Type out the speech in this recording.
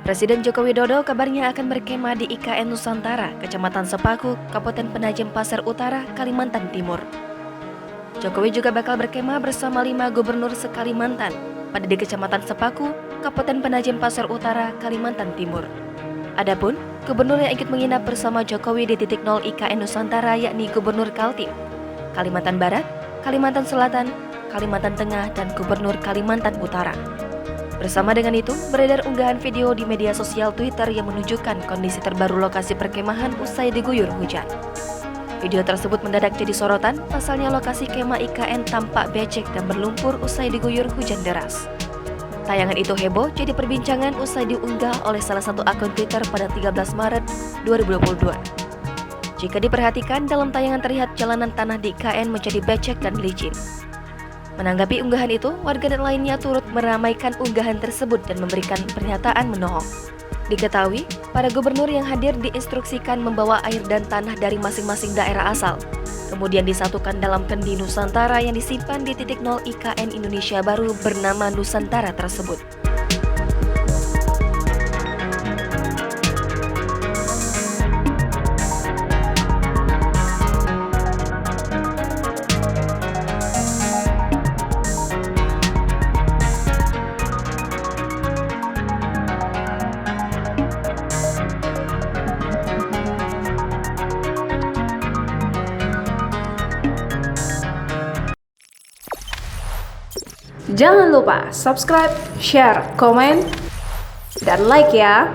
Presiden Joko Widodo kabarnya akan berkemah di IKN Nusantara, Kecamatan Sepaku, Kabupaten Penajam Pasir Utara, Kalimantan Timur. Jokowi juga bakal berkemah bersama 5 gubernur se-Kalimantan pada di Kecamatan Sepaku, Kabupaten Penajam Pasir Utara, Kalimantan Timur. Adapun gubernur yang ikut menginap bersama Jokowi di titik 0 IKN Nusantara yakni Gubernur Kaltim, Kalimantan Barat, Kalimantan Selatan, Kalimantan Tengah, dan Gubernur Kalimantan Utara. Bersama dengan itu, beredar unggahan video di media sosial Twitter yang menunjukkan kondisi terbaru lokasi perkemahan usai diguyur hujan. Video tersebut mendadak jadi sorotan, pasalnya lokasi kemah IKN tampak becek dan berlumpur usai diguyur hujan deras. Tayangan itu heboh jadi perbincangan usai diunggah oleh salah satu akun Twitter pada 13 Maret 2022. Jika diperhatikan, dalam tayangan terlihat jalanan tanah di IKN menjadi becek dan licin. Menanggapi unggahan itu, warganet lainnya turut meramaikan unggahan tersebut dan memberikan pernyataan menohok. Diketahui, para gubernur yang hadir diinstruksikan membawa air dan tanah dari masing-masing daerah asal, kemudian disatukan dalam kendi Nusantara yang disimpan di titik 0 IKN Indonesia baru bernama Nusantara tersebut. Jangan lupa subscribe, share, komen, dan like ya.